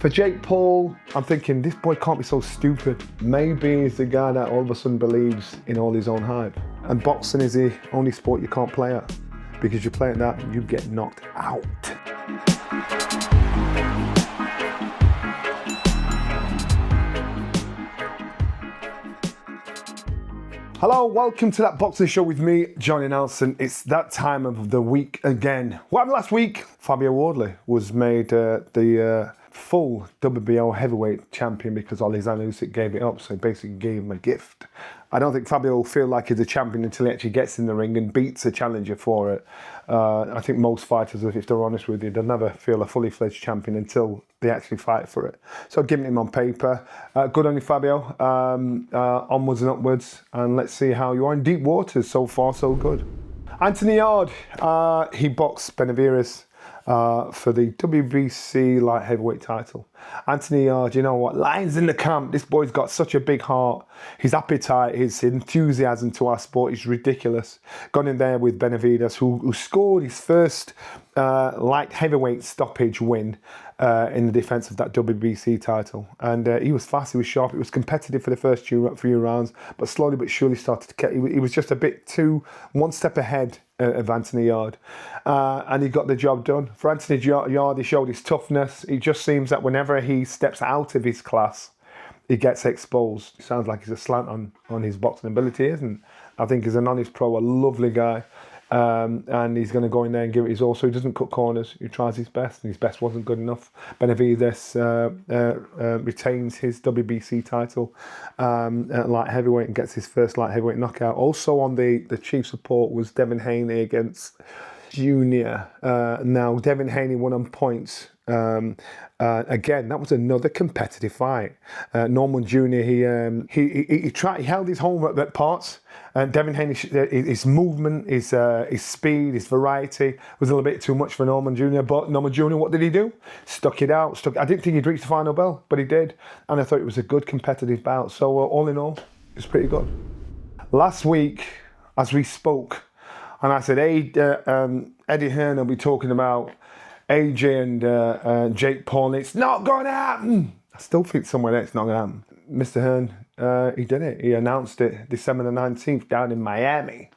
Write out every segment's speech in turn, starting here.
For Jake Paul, I'm thinking this boy can't be so stupid. Maybe he's the guy that all of a sudden believes in all his own hype. And boxing is the only sport you can't play at. Because you play at that, you get knocked out. Hello, welcome to That Boxing Show with me, Johnny Nelson. It's that time of the week again. What happened last week? Fabio Wardley was made the full WBO heavyweight champion because Alexander Usyk gave it up, so he basically gave him a gift. I don't think Fabio will feel like he's a champion until he actually gets in the ring and beats a challenger for it. I think most fighters, if they're honest with you, they'll never feel a fully fledged champion until they actually fight for it. So giving him on paper. Good on you, Fabio. Onwards and upwards. And let's see how you are in deep waters. So far, so good. Anthony Yarde, he boxed Benavides for the WBC light heavyweight title. Anthony Yarde, you know what? Lions in the camp. This boy's got such a big heart. His appetite, his enthusiasm to our sport is ridiculous. Gone in there with Benavides, who scored his first light heavyweight stoppage win in the defence of that WBC title. And he was fast, he was sharp, it was competitive for the first few rounds, but slowly but surely started to get, he was just a bit too, one step ahead of Anthony Yarde. And he got the job done. For Anthony Yarde, he showed his toughness. It just seems that whenever he steps out of his class, he gets exposed. It sounds like he's a slant on his boxing ability, isn't it? I think he's an honest pro, a lovely guy. And he's going to go in there and give it his all. So he doesn't cut corners. He tries his best, and his best wasn't good enough. Benavides retains his WBC title at light heavyweight and gets his first light heavyweight knockout. Also on the chief support was Devin Haney against Junior. Now Devin Haney won on points. Again, that was another competitive fight. Norman Jr. He held his home at parts. Devin Haney, his movement, his speed, his variety was a little bit too much for Norman Jr. But Norman Jr., what did he do? Stuck it out. I didn't think he'd reach the final bell, but he did. And I thought it was a good competitive bout. So all in all, it was pretty good. Last week, as we spoke, and I said, hey, Eddie Hearn will be talking about AJ and Jake Paul. It's not going to happen. I still think somewhere it's not going to happen. Mr. Hearn, he did it. He announced it December the 19th down in Miami.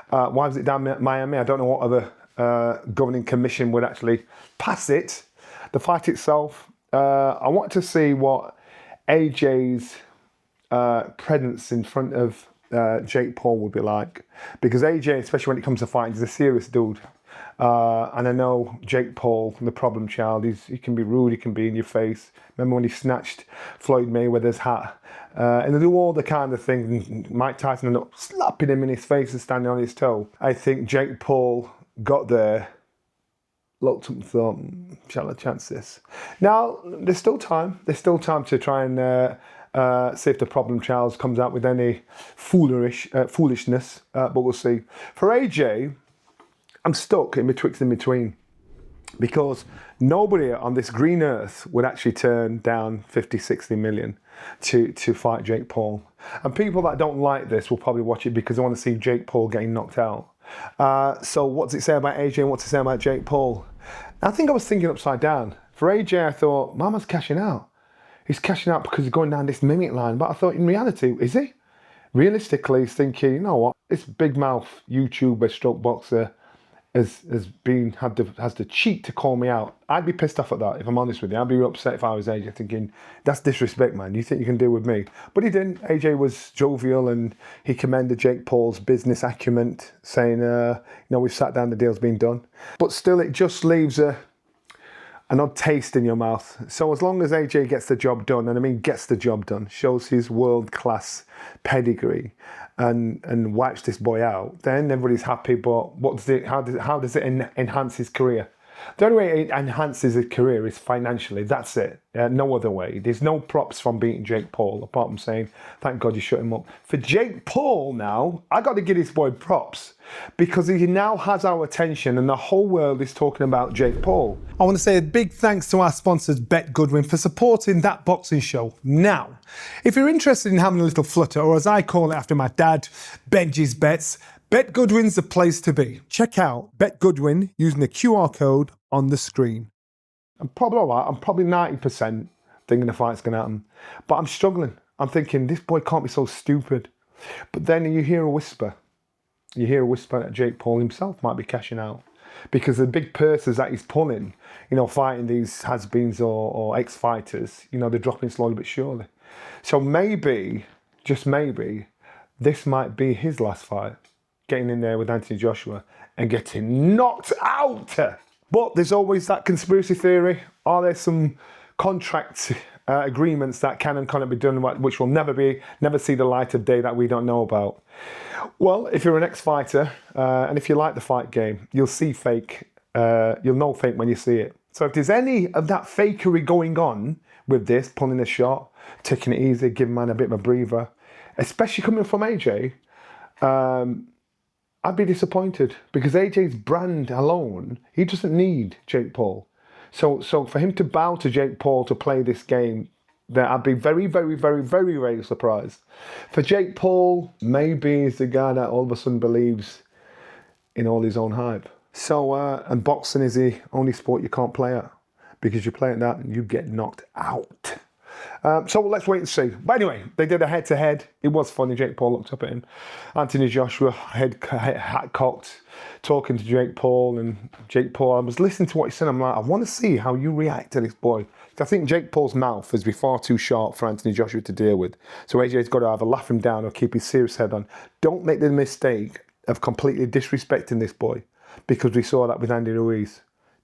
Why was it down in Miami? I don't know what other governing commission would actually pass it. The fight itself, I want to see what AJ's presence in front of Jake Paul would be like. Because AJ, especially when it comes to fighting, is a serious dude. And I know Jake Paul, the problem child, he can be rude, he can be in your face. Remember when he snatched Floyd Mayweather's hat? And they do all the kind of things. Mike Tyson ended up slapping him in his face and standing on his toe. I think Jake Paul got there, looked up and thought, shall I chance this? Now, there's still time. There's still time to try and see if the problem child comes out with any foolishness, but we'll see. For AJ, I'm stuck in between because nobody on this green earth would actually turn down 50, 60 million to fight Jake Paul. And people that don't like this will probably watch it because they want to see Jake Paul getting knocked out. So what's it say about AJ and what's it say about Jake Paul? I think I was thinking upside down. For AJ, I thought, Mama's cashing out. He's cashing out because he's going down this mimic line. But I thought, in reality, is he? Realistically, he's thinking, you know what? This big mouth YouTuber stroke boxer has the cheek to call me out. I'd be pissed off at that, if I'm honest with you. I'd be upset if I was AJ, thinking, that's disrespect, man. You think you can deal with me? But he didn't. AJ was jovial and he commended Jake Paul's business acumen, saying, we've sat down, the deal's been done. But still, it just leaves an odd taste in your mouth. So as long as AJ gets the job done, and I mean gets the job done, shows his world-class pedigree, and wipes this boy out, then everybody's happy. But how does it enhance his career? The only way it enhances his career is financially. That's it. No other way. There's no props from beating Jake Paul, apart from saying, thank God you shut him up. For Jake Paul now, I got to give this boy props because he now has our attention and the whole world is talking about Jake Paul. I want to say a big thanks to our sponsors, Bet Goodwin, for supporting That Boxing Show. Now, if you're interested in having a little flutter, or as I call it after my dad, Benji's Bets, Bet Goodwin's the place to be. Check out Bet Goodwin using the QR code on the screen. I'm probably 90% thinking the fight's going to happen. But I'm struggling. I'm thinking, this boy can't be so stupid. But then you hear a whisper. You hear a whisper that Jake Paul himself might be cashing out. Because the big purses that he's pulling, fighting these has-beens or ex-fighters, they're dropping slowly but surely. So maybe, just maybe, this might be his last fight. Getting in there with Anthony Joshua and getting knocked out. But there's always that conspiracy theory. Are there some contract agreements that can and cannot be done, which will never see the light of day that we don't know about? Well, if you're an ex-fighter, and if you like the fight game, you'll see fake. You'll know fake when you see it. So if there's any of that fakery going on with this, pulling a shot, taking it easy, giving man a bit of a breather, especially coming from AJ, I'd be disappointed because AJ's brand alone, he doesn't need Jake Paul. So for him to bow to Jake Paul to play this game, that I'd be very, very, very, very, very surprised. For Jake Paul, maybe he's the guy that all of a sudden believes in all his own hype. So, and boxing is the only sport you can't play at, because you play at that and you get knocked out. So let's wait and see. But anyway, they did a head-to-head. It was funny. Jake Paul looked up at him. Anthony Joshua, hat cocked, talking to Jake Paul. And Jake Paul, I was listening to what he said. I'm like, I want to see how you react to this boy. I think Jake Paul's mouth has been far too sharp for Anthony Joshua to deal with. So AJ's got to either laugh him down or keep his serious head on. Don't make the mistake of completely disrespecting this boy, because we saw that with Andy Ruiz.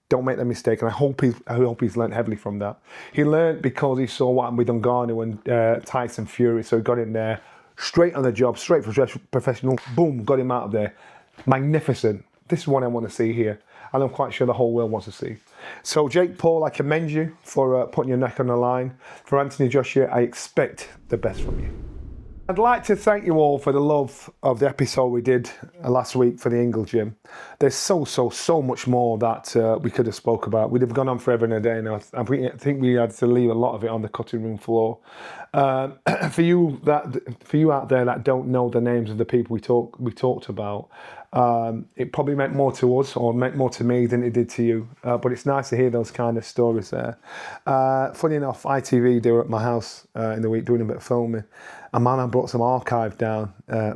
Don't make that mistake, and I hope he's learned heavily from that. He learned because he saw what happened with Ngannou and Tyson Fury, so he got in there, straight on the job, straight for professional, boom, got him out of there. Magnificent. This is what I want to see here, and I'm quite sure the whole world wants to see. So Jake Paul, I commend you for putting your neck on the line. For Anthony Joshua, I expect the best from you. I'd like to thank you all for the love of the episode we did last week for the Ingle Gym. There's so much more that we could have spoke about. We'd have gone on forever and a day, and I think we had to leave a lot of it on the cutting room floor. For you out there that don't know the names of the people we talked about, it probably meant more to us, or meant more to me than it did to you. But it's nice to hear those kind of stories there. Funny enough, ITV, they were at my house in the week doing a bit of filming. And man, I brought some archive down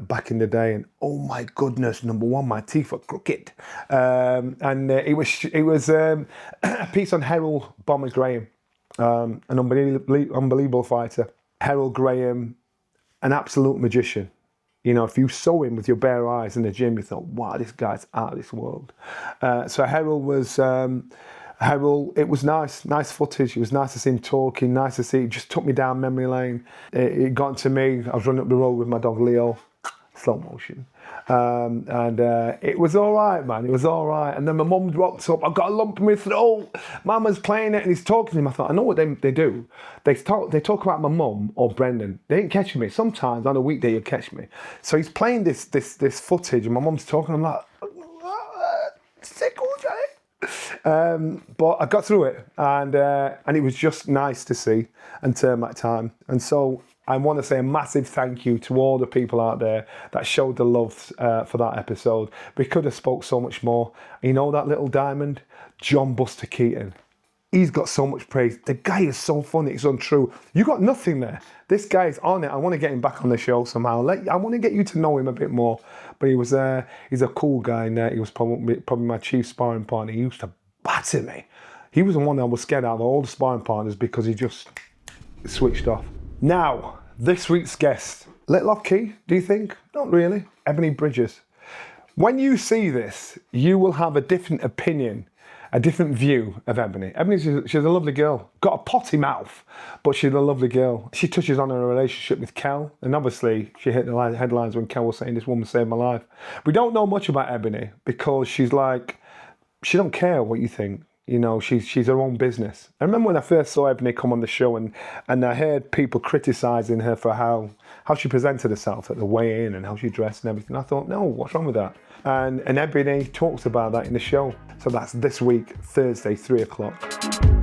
back in the day, and oh my goodness, number one, my teeth are crooked. It was a piece on Harold Bomber Graham, an unbelievable fighter. Harold Graham, an absolute magician. If you saw him with your bare eyes in the gym, you thought, wow, this guy's out of this world. So Harold, it was nice footage. It was nice to see him talking, nice to see, it just took me down memory lane. It got to me. I was running up the road with my dog Leo, slow motion. It was all right, man. It was all right. And then my mum dropped up. I've got a lump in my throat. Mama's playing it and he's talking to him. I thought, I know what they do. They talk about my mum or Brendan. They ain't catching me. Sometimes on a weekday you'll catch me. So he's playing this footage and my mum's talking. I'm like, sick all day. But I got through it, and it was just nice to see and turn back time. And so I want to say a massive thank you to all the people out there that showed the love for that episode. We could have spoke so much more. That little diamond, John Buster Keaton. He's got so much praise. The guy is so funny, it's untrue. You got nothing there. This guy is on it. I want to get him back on the show somehow. I want to get you to know him a bit more. But he's a cool guy, and he was probably my chief sparring partner. He used to batter me. He was the one that I was scared out of all the sparring partners because he just switched off. Now, this week's guest. Little off key, do you think? Not really. Ebony Bridges. When you see this, you will have a different opinion, a different view of Ebony. Ebony, she's a lovely girl. Got a potty mouth, but she's a lovely girl. She touches on her relationship with Kel, and obviously she hit the headlines when Kel was saying, this woman saved my life. We don't know much about Ebony because she's like, she don't care what you think. She's her own business. I remember when I first saw Ebony come on the show and I heard people criticising her for how she presented herself at the weigh-in and how she dressed and everything. I thought, no, what's wrong with that? And Ebony talks about that in the show. So that's this week, Thursday, 3 o'clock.